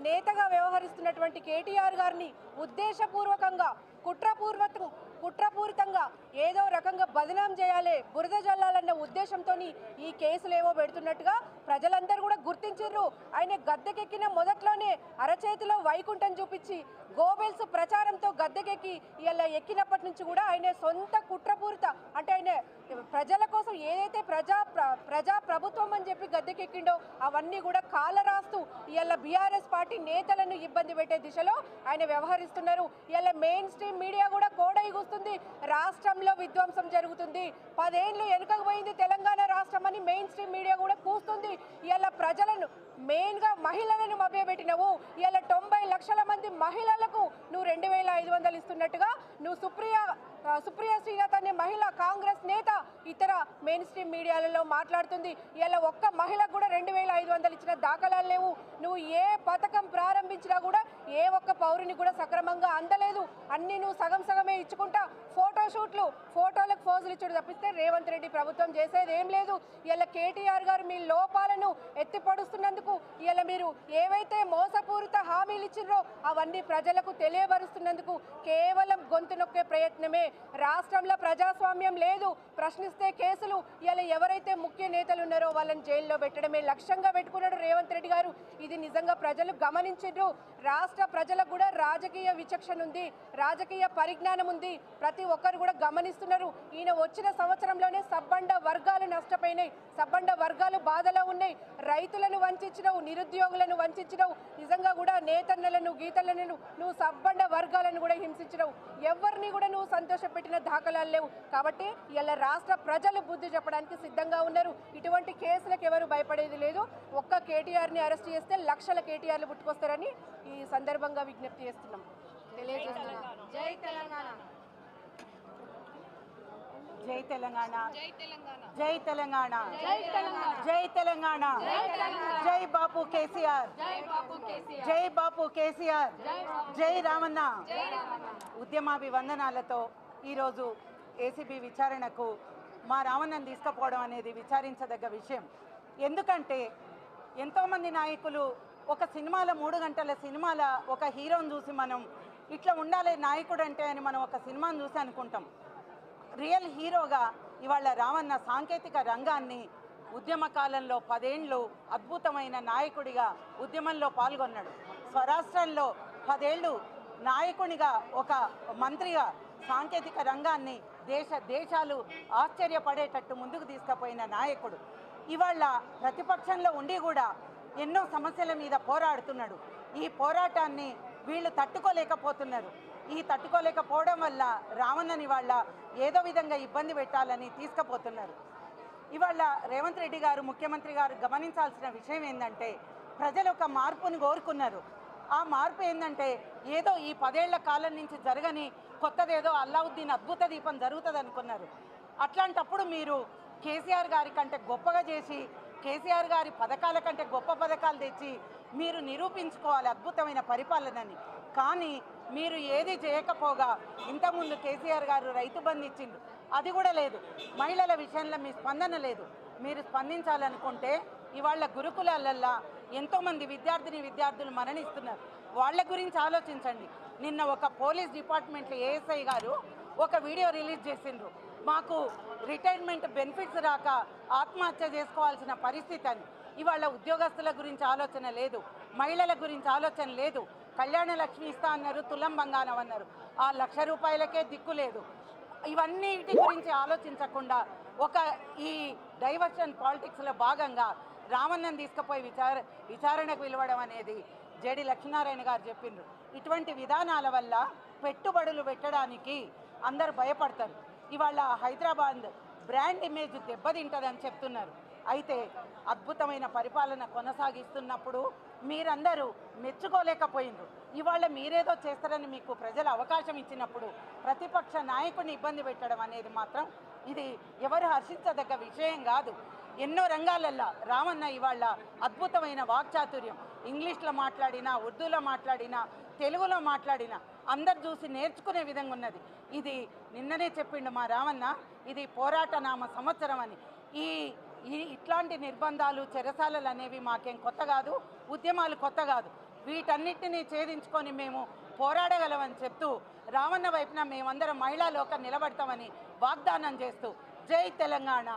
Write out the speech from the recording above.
నేతగా వ్యవహరిస్తున్నటువంటి కేటీఆర్ గారిని ఉద్దేశపూర్వకంగా కుట్రపూరితంగా ఏదో రకంగా బదనాం చేయాలి, బురద జల్లాలన్న ఉద్దేశంతో ఈ కేసులు ఏవో పెడుతున్నట్టుగా ప్రజలందరూ కూడా గుర్తించారు. ఆయన గద్దెకెక్కిన మొదట్లోనే అరచేతిలో వైకుంఠం చూపించి గోబెల్స్ ప్రచారంతో గద్దెకెక్కి ఇలా ఎక్కినప్పటి నుంచి కూడా ఆయన సొంత కుట్రపూరిత అంటే ఆయన ప్రజల కోసం ఏదైతే ప్రజా ప్రభుత్వం అని చెప్పి గద్దెకెక్కిండో అవన్నీ కూడా కాలరాస్తూ ఇలా బీఆర్ఎస్ పార్టీ నేతలను ఇబ్బంది పెట్టే దిశలో ఆయన వ్యవహరిస్తున్నారు. ఇలా మెయిన్ స్ట్రీమ్ మీడియా కూడా కోడైగూస్తుంది. రాష్ట్రంలో విధ్వంసం జరుగుతుంది, 10 ఏళ్ళు వెనుకకు పోయింది తెలంగాణ రాష్ట్రం అని మెయిన్ స్ట్రీమ్ మీడియా కూడా కూస్తుంది. ఇలా ప్రజలను మెయిన్గా మహిళలను మభ్యపెట్టినవు. ఇలా 90 లక్షల మంది మహిళలకు నువ్వు 2500 ఇస్తున్నట్టుగా నువ్వు సుప్రియ శ్రీనాథ్ అనే మహిళ కాంగ్రెస్ నేత ఇతర మెయిన్ స్ట్రీమ్ మీడియాలలో మాట్లాడుతుంది. ఇలా ఒక్క మహిళకు కూడా 2500 ఇచ్చిన దాఖలాలు లేవు. నువ్వు ఏ పథకం ప్రారంభించినా కూడా ఏ ఒక్క పౌరుని కూడా సక్రమంగా అందలేదు. అన్ని నువ్వు సగమే ఇచ్చుకుంటా ఫోటోలకు ఫోజులు ఇచ్చుడు తప్పిస్తే రేవంత్ రెడ్డి ప్రభుత్వం చేసేది ఏం లేదు. ఇలా కేటీఆర్ గారు మీ లోపాలను ఎత్తిపడుస్తున్నందుకు ఇలా మీరు ఏవైతే మోసపూరిత హామీలు ఇచ్చిర్రో అవన్నీ ప్రజలకు తెలియబరుస్తున్నందుకు కేవలం గొంతు నొక్కే ప్రయత్నమే. రాష్ట్రంలో ప్రజాస్వామ్యం లేదు, ప్రశ్నిస్తే కేసులు. ఇలా ఎవరైతే ముఖ్య నేతలు ఉన్నారో వాళ్ళని జైల్లో పెట్టడమే లక్ష్యంగా పెట్టుకున్నాడు రేవంత్ రెడ్డి గారు. ఇది నిజంగా ప్రజలు గమనించారు. రాష్ట్ర ప్రజలకు కూడా రాజకీయ విచక్షణ ఉంది, రాజకీయ పరిజ్ఞానం ఉంది. ప్రతి ఒక్కరు కూడా గమనిస్తున్నారు. ఈయన వచ్చిన సంవత్సరంలోనే సబ్బండ వర్గాలు నష్టపోయినాయి, సబ్బండ వర్గాలు బాధలో ఉన్నాయి. రైతులను వంచినవు, నిరుద్యోగులను వంచినవు, నిజంగా కూడా నేతన్నలను గీతలను నువ్వు సబ్బండ వర్గాలను కూడా హింసించినవు. ఎవరిని కూడా నువ్వు సంతోషపెట్టిన దాఖలాలు లేవు. కాబట్టి ఇలా రాష్ట్ర ప్రజలు బుద్ధి చెప్పడానికి సిద్ధంగా ఉన్నారు. ఇటువంటి కేసులకు ఎవరు భయపడేది లేదు. ఒక్క కేటీఆర్ని అరెస్ట్ చేస్తే లక్షల కేటీఆర్లు పుట్టుకొస్తారని ఈ సందర్భంగా విజ్ఞప్తి చేస్తున్నాం, తెలియజేస్తున్నాం. జై తెలంగాణ, జై తెలంగాణ, జై తెలంగాణ, జై తెలంగాణ, జై తెలంగాణ, జై తెలంగాణ, జై బాపు కేసీఆర్, జై బాపు కేసీఆర్, జై రామన్న. ఉద్యమాభివందనాలతో ఈరోజు ఏసీబీ విచారణకు మా రామన్నను తీసుకుపోవడం అనేది విచారించదగ్గ విషయం. ఎందుకంటే ఎంతోమంది నాయకులు ఒక సినిమాలో 3 గంటల సినిమాల ఒక హీరోని చూసి మనం ఇట్లా ఉండాలి నాయకుడు అంటే అని మనం ఒక సినిమాను చూసి అనుకుంటాం. రియల్ హీరోగా ఇవాళ రామన్న సాంకేతిక రంగాన్ని ఉద్యమ కాలంలో 10 ఏళ్ళు అద్భుతమైన నాయకుడిగా ఉద్యమంలో పాల్గొన్నాడు. స్వరాష్ట్రంలో 10 ఏళ్ళు నాయకునిగా ఒక మంత్రిగా సాంకేతిక రంగాన్ని దేశాలు ఆశ్చర్యపడేటట్టు ముందుకు తీసుకుపోయిన నాయకుడు. ఇవాళ ప్రతిపక్షంలో ఉండి కూడా ఎన్నో సమస్యల మీద పోరాడుతున్నాడు. ఈ పోరాటాన్ని వీళ్ళు తట్టుకోలేకపోతున్నారు. ఈ తట్టుకోలేకపోవడం వల్ల రామన్నని వాళ్ళ ఏదో విధంగా ఇబ్బంది పెట్టాలని తీసుకుపోతున్నారు. ఇవాళ రేవంత్ రెడ్డి గారు ముఖ్యమంత్రి గారు గమనించాల్సిన విషయం ఏంటంటే ప్రజలు ఒక మార్పుని కోరుకున్నారు. ఆ మార్పు ఏంటంటే ఏదో ఈ 10 ఏళ్ల కాలం నుంచి జరగని కొత్తదేదో అల్లావుద్దీన్ అద్భుత దీపం జరుగుతుంది అనుకున్నారు. అట్లాంటప్పుడు మీరు కేసీఆర్ గారి కంటే గొప్పగా చేసి కేసీఆర్ గారి పథకాల కంటే గొప్ప పథకాలు తెచ్చి మీరు నిరూపించుకోవాలి అద్భుతమైన పరిపాలనని. కానీ మీరు ఏది చేయకపోగా ఇంతకుముందు కేసీఆర్ గారు రైతు బంధు ఇచ్చిండు, అది కూడా లేదు. మహిళల విషయంలో మీ స్పందన లేదు. మీరు స్పందించాలనుకుంటే ఇవాళ గురుకులాలల్లో ఎంతోమంది విద్యార్థులు మరణిస్తున్నారు. వాళ్ళ గురించి ఆలోచించండి. నిన్న ఒక పోలీస్ డిపార్ట్మెంట్లో ఏఎస్ఐ గారు ఒక వీడియో రిలీజ్ చేసిండ్రు. మాకు రిటైర్మెంట్ బెనిఫిట్స్ రాక ఆత్మహత్య చేసుకోవాల్సిన పరిస్థితి అని. ఇవాళ ఉద్యోగస్తుల గురించి ఆలోచన లేదు, మహిళల గురించి ఆలోచన లేదు. కళ్యాణ లక్ష్మి ఇస్తా అన్నారు, తులం బంగారం అన్నారు, ఆ ₹1,00,000కే దిక్కు లేదు. ఇవన్నిటి గురించి ఆలోచించకుండా ఒక ఈ డైవర్షన్ పాలిటిక్స్లో భాగంగా రామన్నను తీసుకుపోయి విచారణకు పిలవడం అనేది జేడి లక్ష్మీనారాయణ గారు చెప్పిండ్రు. ఇటువంటి విధానాల వల్ల పెట్టుబడులు పెట్టడానికి అందరు భయపడతారు. ఇవాళ హైదరాబాద్ బ్రాండ్ ఇమేజ్ దెబ్బతింటుందని చెప్తున్నారు. అయితే అద్భుతమైన పరిపాలన కొనసాగిస్తున్నప్పుడు మీరందరూ మెచ్చుకోలేకపోయినరు. ఇవాళ మీరేదో చేస్తారని మీకు ప్రజలు అవకాశం ఇచ్చినప్పుడు ప్రతిపక్ష నాయకుడిని ఇబ్బంది పెట్టడం అనేది మాత్రం ఇది ఎవరు హర్షించదగ్గ విషయం కాదు. ఎన్నో రంగాలల్లో రామన్న ఇవాళ అద్భుతమైన వాక్చాతుర్యం, ఇంగ్లీష్లో మాట్లాడినా, ఉర్దూలో మాట్లాడినా, తెలుగులో మాట్లాడినా అందరు చూసి నేర్చుకునే విధంగా ఉన్నది. ఇది నిన్ననే చెప్పిండు మా రామన్న, ఇది పోరాట నామ సంవత్సరం అని. ఇట్లాంటి నిర్బంధాలు చెరసాలలు అనేవి మాకేం కొత్త కాదు, ఉద్యమాలు కొత్త కాదు. వీటన్నిటినీ ఛేదించుకొని మేము పోరాడగలమని చెప్తూ రామన్న వైపున మేమందరం మహిళా లోకం నిలబడతామని వాగ్దానం చేస్తూ జై తెలంగాణ.